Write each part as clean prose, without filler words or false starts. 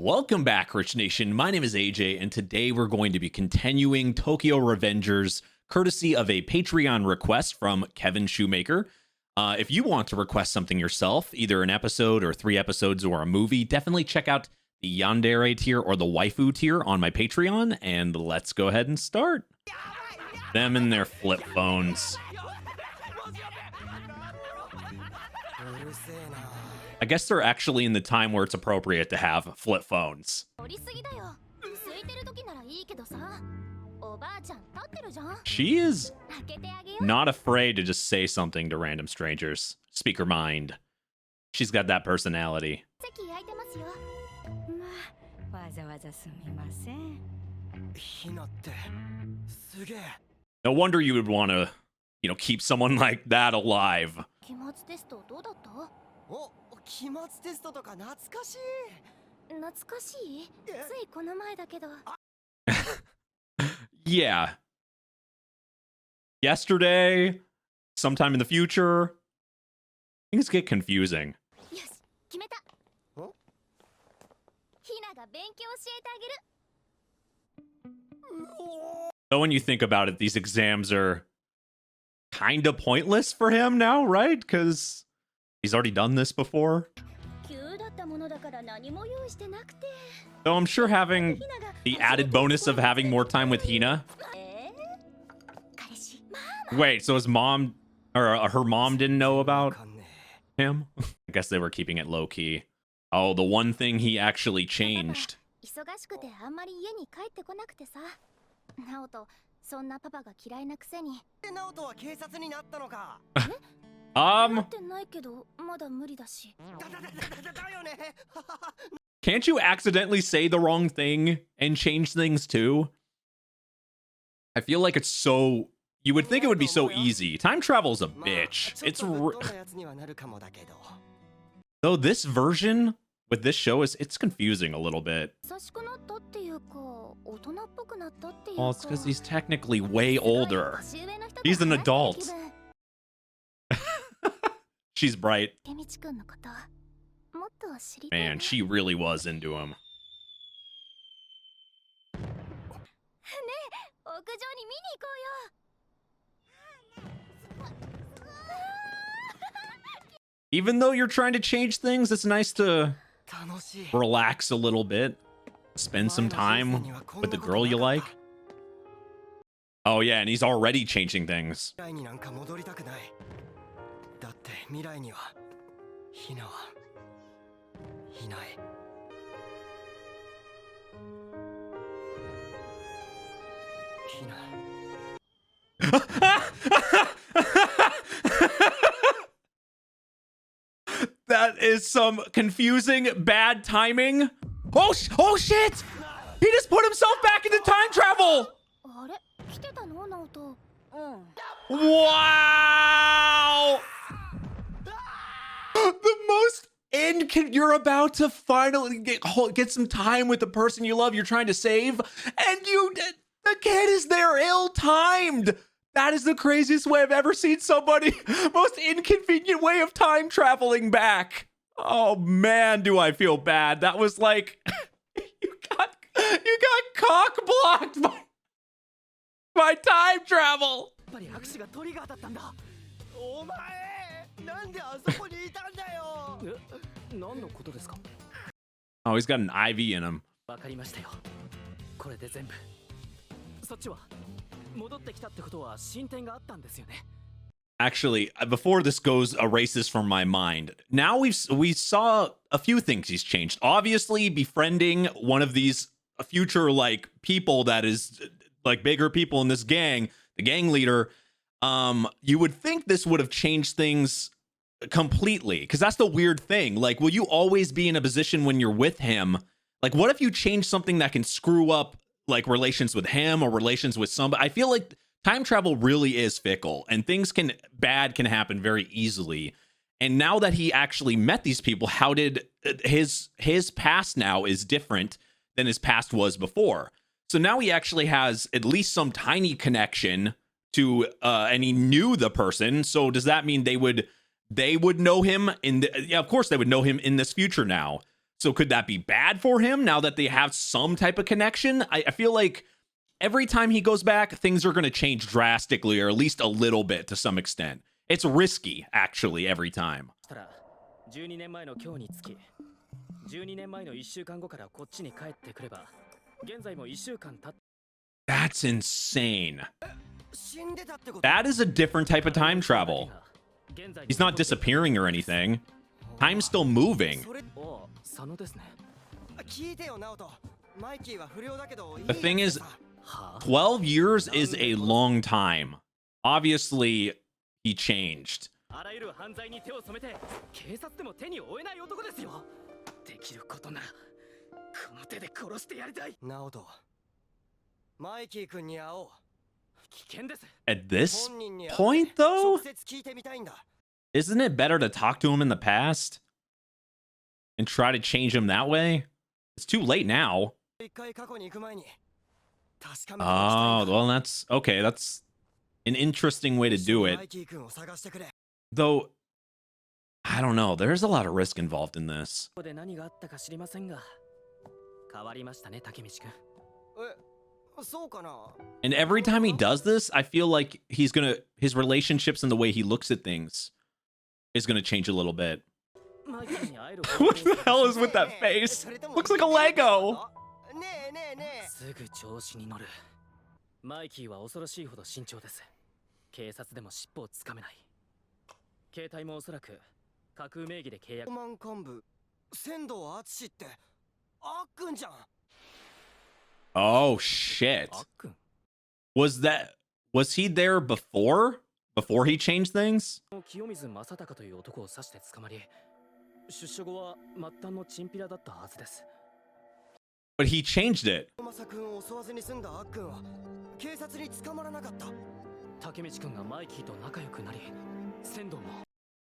Welcome back, Rich Nation. My name is AJ, and today we're going to be continuing Tokyo Revengers, courtesy of a Patreon request from Kevin Shoemaker. If you want to request something yourself, either an episode or 3 episodes or a movie, definitely check out the Yandere tier or the Waifu tier on my Patreon, and let's go ahead and start. Them and their flip phones. I guess they're actually in the time where it's appropriate to have flip phones. She is not afraid to just say something to random strangers. Speak her mind. She's got that personality. No wonder you would want to, keep someone like that alive. Yeah. Yesterday, sometime in the future, things get confusing. So when you think about it, these exams are kind of pointless for him now, right? Because he's already done this before. So I'm sure having the added bonus of having more time with Hina. Wait, so his mom, or her mom didn't know about him? I guess they were keeping it low-key. Oh, the one thing he actually changed. Can't you accidentally say the wrong thing and change things too? I feel like it's so... You would think it would be so easy. Time travel's a bitch. It's... Though this version with this show it's confusing a little bit. Well, it's because he's technically way older. He's an adult. She's bright. Man, she really was into him. Even though you're trying to change things, it's nice to relax a little bit. Spend some time with the girl you like. Oh yeah, and he's already changing things. That is some confusing bad timing. Oh shit! He just put himself back into time travel! Wow! The most you're about to finally get some time with the person you love, you're trying to save, and the kid is there ill-timed. That is the craziest way I've ever seen somebody. Most inconvenient way of time traveling back. Oh man, do I feel bad. That was like you got cock blocked by time travel. Oh, he's got an IV in him. Actually, before this erases from my mind, now we saw a few things he's changed. Obviously, befriending one of these future people that is bigger people in this gang, the gang leader. You would think this would have changed things completely, because that's the weird thing. Will you always be in a position when you're with him? What if you change something that can screw up relations with him or relations with somebody? I feel like time travel really is fickle, and things can happen very easily. And now that he actually met these people, how did his past now is different than his past was before. So now he actually has at least some tiny connection to, and he knew the person. So does that mean they would know him yeah, of course they would know him in this future now. So could that be bad for him now that they have some type of connection? I feel like every time he goes back, things are going to change drastically, or at least a little bit to some extent. It's risky, actually, every time. 12年前の今日につき、12年前の1週間後からこっちに帰ってくれば、現在も1週間経っ That's insane. That is a different type of time travel. He's not disappearing or anything. Time's still moving. The thing is, 12 years is a long time. Obviously, he changed. あらゆる犯罪に手を染めて警察でも手に負えない男ですよ。できることならこの手で殺してやりたい。ナオト、マイキー君に会おう。危険です。 At this point, though, isn't it better to talk to him in the past and try to change him that way? It's too late now. Oh, well, that's okay. That's an interesting way to do it. Though, I don't know. There's a lot of risk involved in this. And every time he does this, I feel like his relationships and the way he looks at things is gonna change a little bit. What the hell is with that face? Looks like a Lego. すぐ調子に乗る。マイキーは恐ろしいほど慎重です。警察でも尻尾をつかめない。携帯もおそらく架空名義で契約。マン幹部、仙道敦ってあっくんじゃん。Oh shit. Was he there before he changed things? 清水正隆という男を刺して捕まり、出所後は末端のチンピラだったはずです。 But he changed it.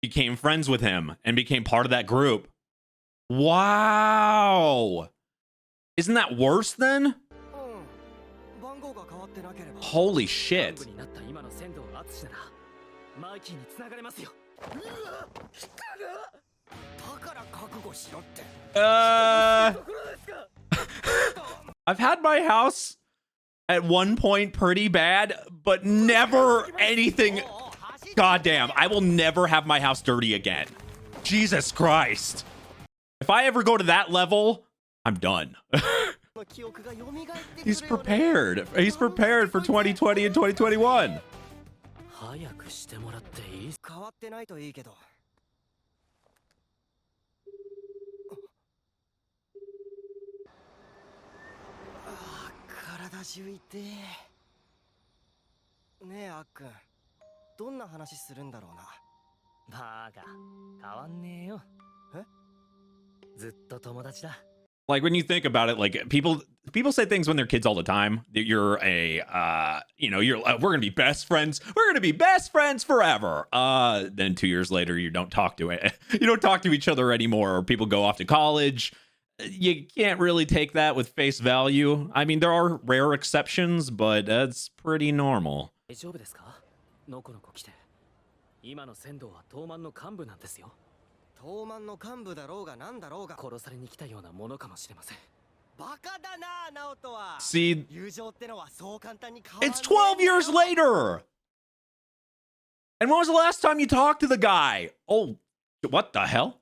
Became friends with him and became part of that group. Wow. Isn't that worse then? Holy shit. I've had my house at one point pretty bad, but never anything. Goddamn, I will never have my house dirty again. Jesus Christ. If I ever go to that level, I'm done. He's prepared. He's prepared for 2020 and 2021. Like when you think about it, like people say things when they're kids all the time. That you're we're gonna be best friends. We're gonna be best friends forever. Then 2 years later, you don't talk to each other anymore. Or people go off to college. You can't really take that with face value. I mean, there are rare exceptions, but that's pretty normal. See, it's 12 years later. And when was the last time you talked to the guy? Oh, what the hell?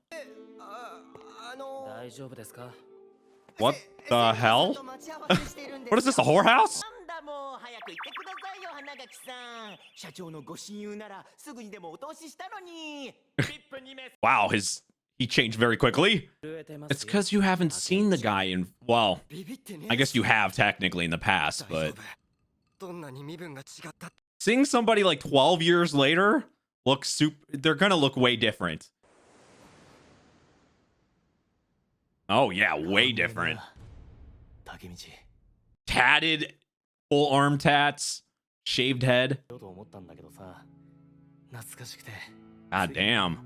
What the hell? What is this, a whorehouse? Wow, he changed very quickly. It's because you haven't seen the guy in, well, I guess you have technically in the past, but seeing somebody like 12 years later they're gonna look way different. Oh yeah, way different. Tatted, full arm tats, shaved head. God damn.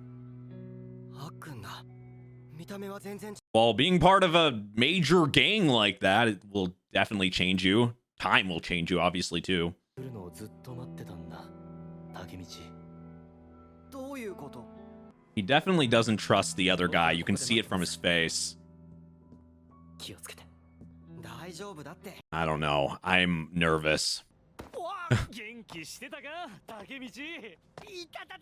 Well, being part of a major gang like that, it will definitely change you. Time will change you, obviously, too. He definitely doesn't trust the other guy. You can see it from his face. 気をつけて。 大丈夫だって。 I don't know. I'm nervous. 元気してたか竹道。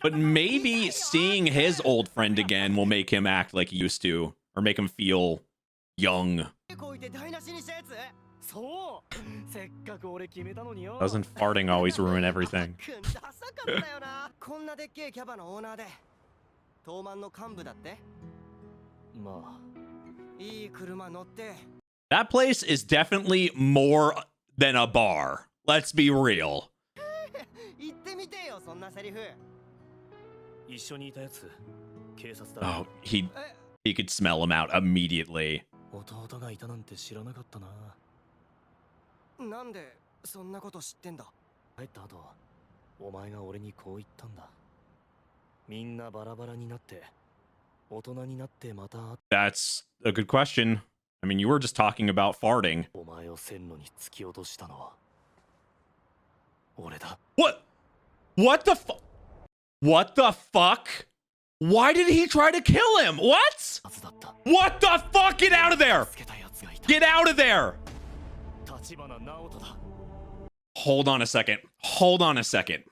But maybe seeing his old friend again will make him act like he used to, or make him feel young. こいて台無しにしたやつ。 そうせっかく俺決めたのによ。 Doesn't farting always ruin everything? くんダサかったよな。こんなでっけえキャバのオーナーで東満の幹部だって。まあ いい車乗って。 That place is definitely more than a bar. Let's be real. 行ってみてよそんなセリフ。 一緒にいたやつ警察だ。 Oh, he could smell him out immediately. 弟がいたなんて知らなかったな。 なんでそんなこと知ってんだ。 帰った後お前が俺にこう言ったんだ。みんなバラバラになって大人になってまた That's a good question. I mean, you were just talking about farting. お前を線路に突き落としたのは俺だ。 What? What the fuck? What the fuck? Why did he try to kill him? What? はずだった。 What the fuck? Get out of there! つけたやつがいた。 Get out of there! 立花直人だ。 Hold on a second. Hold on a second.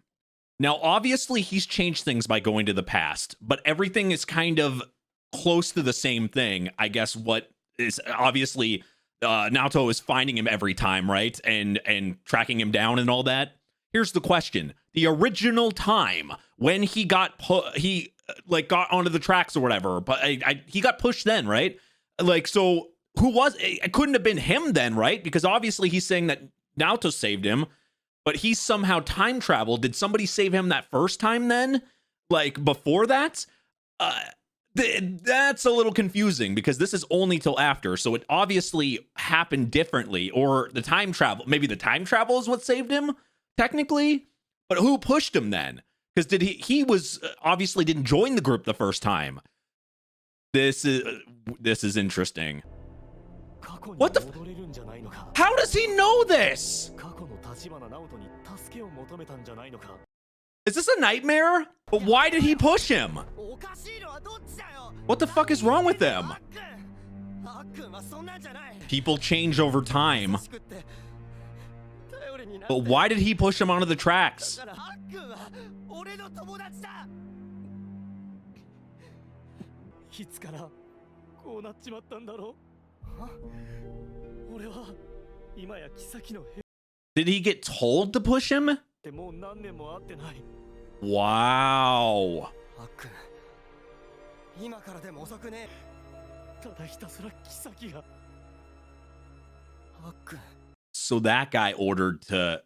Now, obviously, he's changed things by going to the past, but everything is kind of close to the same thing. I guess what is obviously Naoto is finding him every time, right? And tracking him down and all that. Here's the question. The original time when he got got onto the tracks or whatever, but he got pushed then, right? Like, so who was it? Couldn't have been him then, right? Because obviously he's saying that Naoto saved him, but he somehow time traveled. Did somebody save him that first time then? Like before that? That's a little confusing because this is only till after. So it obviously happened differently, or the time travel, maybe the time travel is what saved him technically, but who pushed him then? Because he was obviously didn't join the group the first time. This is interesting. What the How does he know this? Is this a nightmare? But why did he push him? おかしいのはどっちだよ。 What the fuck is wrong with them? あっくんはそんなんじゃない。 People change over time. しくって頼りになって。 But why did he push him onto the tracks? だからあっくんは俺の友達だ。いつからこうなっちまったんだろう。俺は今や妃の兵 Did he get told to push him? ってもう何年も会ってない。 Wow. あっくん今からでも遅くね。ただひたすら妃が。あっくん So that guy ordered to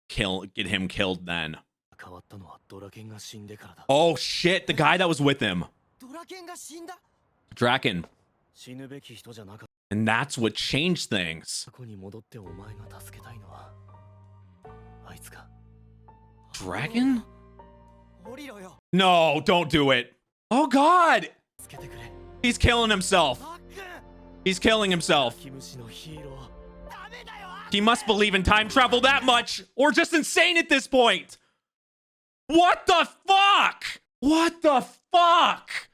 get him killed then. 変わったのはドラケンが死んでからだ。 Oh shit, the guy that was with him. ドラケンが死んだ。 Draken. 死ぬべき人じゃなかった。 And that's what changed things. 過去に戻ってお前が助けたいのはあいつか。 Dragon? 降りろよ。 No, don't do it. Oh god. 助けてくれ。 He's killing himself. あっくん He's killing himself. キムシのヒーロー。ダメだよ。あっ He must believe in time travel that much, or just insane at this point. What the fuck? What the fuck?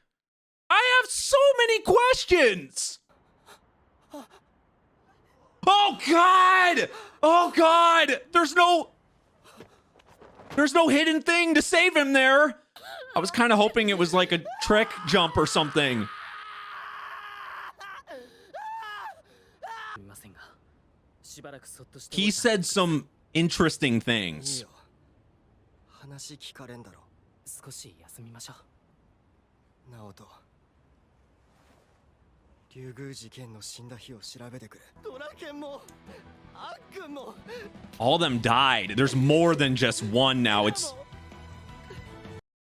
I have so many questions. Oh god! Oh god! There's no hidden thing to save him there. I was kind of hoping it was like a trick jump or something. すみませんが、しばらくそっとして。 He said some interesting いい things. よ。話聞かれんだろ。少し休みましょう。ナオト。竜宮事件の死んだ日を調べてくれ。ドラケンもあっくんも。 All of them died. There's more than just one now. It's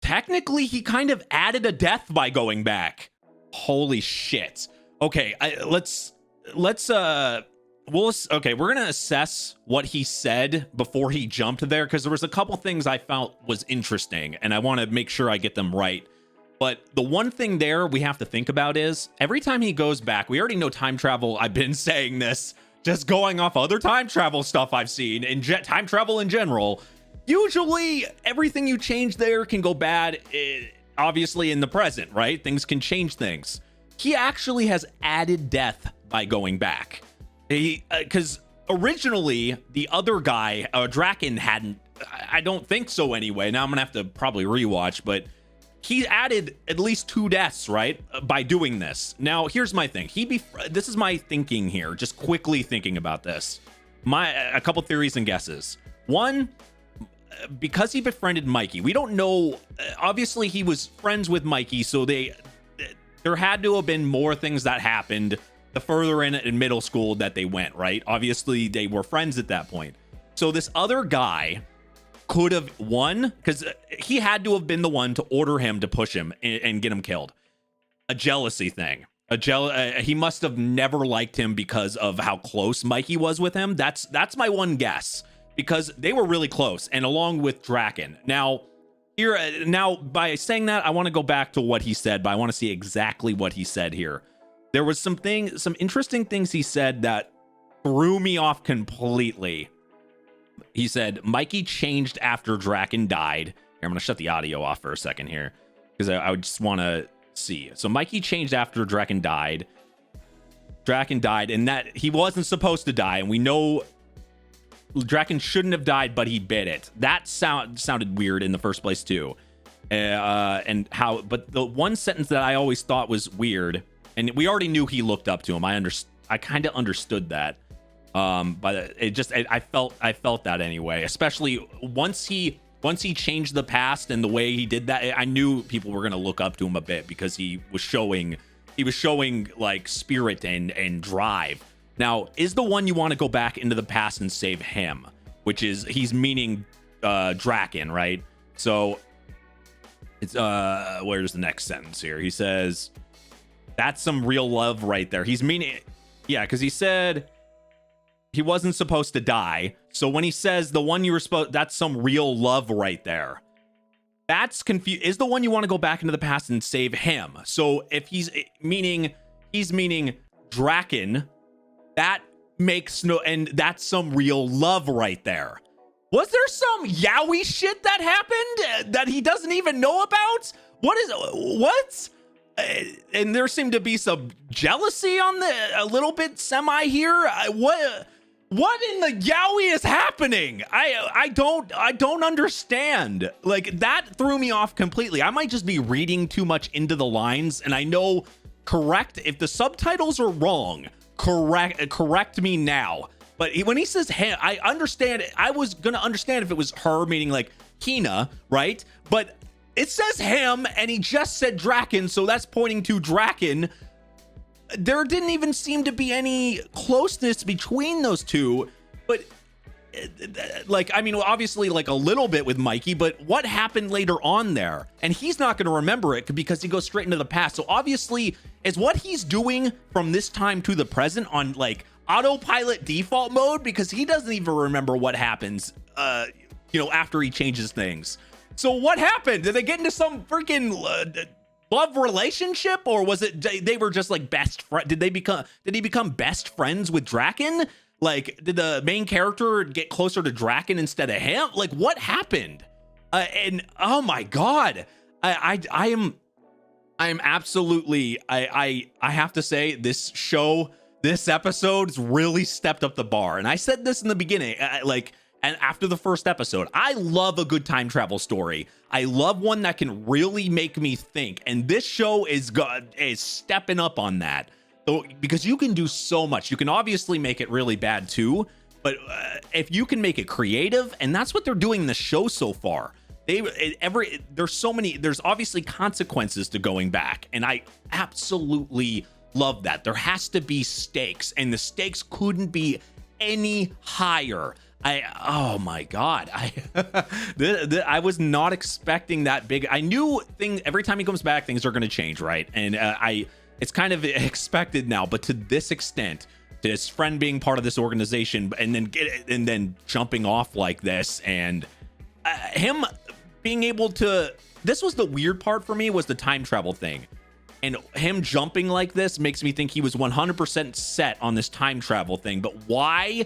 technically he kind of added a death by going back. Holy shit. Okay, okay, we're gonna assess what he said before he jumped there, because there was a couple things I felt was interesting and I want to make sure I get them right. But the one thing there we have to think about is every time he goes back, we already know time travel. I've been saying this, just going off other time travel stuff I've seen and time travel in general. Usually everything you change there can go bad, obviously in the present, right? Things can change things. He actually has added death by going back. Because originally the other guy, Draken, hadn't. I don't think so anyway. Now I'm gonna have to probably rewatch, but he added at least 2 deaths, right, by doing this. Now here's my thing. This is my thinking here. Just quickly thinking about this. A couple theories and guesses. One, because he befriended Mikey, we don't know. Obviously, he was friends with Mikey, so there had to have been more things that happened the further in middle school that they went, right? Obviously, they were friends at that point. So this other guy could have won, because he had to have been the one to order him to push him and get him killed. A jealousy thing. He must have never liked him because of how close Mikey was with him. That's my one guess, because they were really close, and along with Draken. Now by saying that, I want to go back to what he said, but I want to see exactly what he said here. There was some interesting things he said that threw me off completely. He said Mikey changed after Draken died. Here, I'm gonna shut the audio off for a second here, because I just want to see. So Mikey changed after Draken died. Draken died, and that he wasn't supposed to die, and we know Draken shouldn't have died, but he bit it. That sounded weird in the first place too. But the one sentence that I always thought was weird, and we already knew he looked up to him. I kind of understood that. But I felt that anyway, especially once he changed the past and the way he did that. I knew people were going to look up to him a bit, because he was showing like spirit and drive. Now, is the one you want to go back into the past and save him, which is, he's meaning Draken, right? So it's where's the next sentence here? He says that's some real love right there. He's meaning, yeah, because he said he wasn't supposed to die. So when he says the one you were supposed, that's some real love right there. That's confused. Is the one you want to go back into the past and save him? So if he's meaning Draken, that makes no, and that's some real love right there. Was there some yaoi shit that happened that he doesn't even know about? What? And there seemed to be some jealousy on a little bit semi here. What in the yaoi is happening? I don't understand. Like, that threw me off completely. I might just be reading too much into the lines, and I know, correct, if the subtitles are wrong, correct me now. But when he says him, I understand it. I was gonna understand if it was her, meaning like Hina, right? But it says him, and he just said Draken, so that's pointing to Draken. There didn't even seem to be any closeness between those two, but like, I mean, obviously like a little bit with Mikey, but what happened later on there? And he's not going to remember it because he goes straight into the past. So obviously, is what he's doing from this time to the present on like autopilot default mode, because he doesn't even remember what happens, after he changes things. So what happened? Did they get into some freaking love relationship, or was it they were just like best friend? Did he become best friends with Draken? Like, did the main character get closer to Draken instead of him? Like, what happened? And oh my god, I am absolutely, I have to say, this episode's really stepped up the bar. And I said this in the beginning, and after the first episode, I love a good time travel story. I love one that can really make me think. And this show is stepping up on that. So, because you can do so much. You can obviously make it really bad too. But if you can make it creative, and that's what they're doing in the show so far. There's obviously consequences to going back. And I absolutely love that. There has to be stakes. And the stakes couldn't be any higher. Oh my god, I was not expecting that big. I knew every time he comes back, things are going to change, right? And it's kind of expected now, but to this extent, to his friend being part of this organization, and then jumping off like this, and him being able to. This was the weird part for me, was the time travel thing, and him jumping like this makes me think he was 100% set on this time travel thing. But why?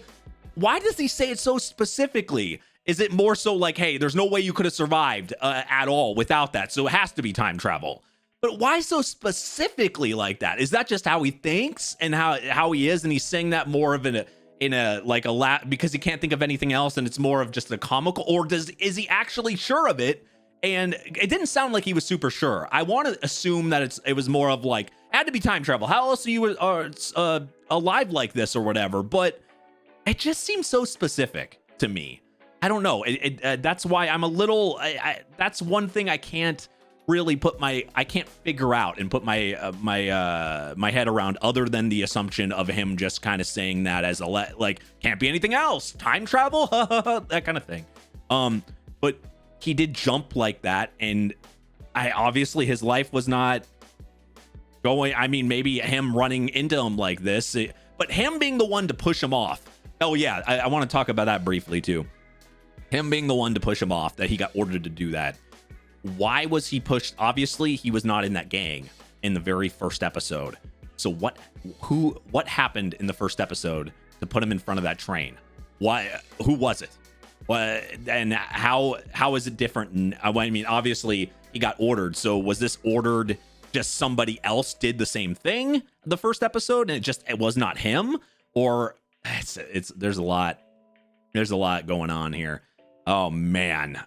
Why does he say it so specifically? Is it more so like, hey, there's no way you could have survived at all without that, so it has to be time travel? But why so specifically like that? Is that just how he thinks and how he is, and he's saying that more of in a like a because he can't think of anything else, and it's more of just a comical, or is he actually sure of it? And it didn't sound like he was super sure. I want to assume that it was more of like, had to be time travel. How else are you alive like this or whatever? But it just seems so specific to me. I don't know. That's why I'm a little. That's one thing I can't really I can't figure out and put my my head around, other than the assumption of him just kind of saying that as like can't be anything else, time travel, that kind of thing. But he did jump like that, and obviously his life was not going. I mean, maybe him running into him like this, but him being the one to push him off. Oh yeah, I want to talk about that briefly too. Him being the one to push him off, that he got ordered to do that. Why was he pushed? Obviously, he was not in that gang in the very first episode. So what happened in the first episode to put him in front of that train? Why? Who was it? What? And how is it different? I mean, obviously he got ordered. So was this ordered? Just somebody else did the same thing the first episode, and it was not him? Or there's a lot going on here. Oh man.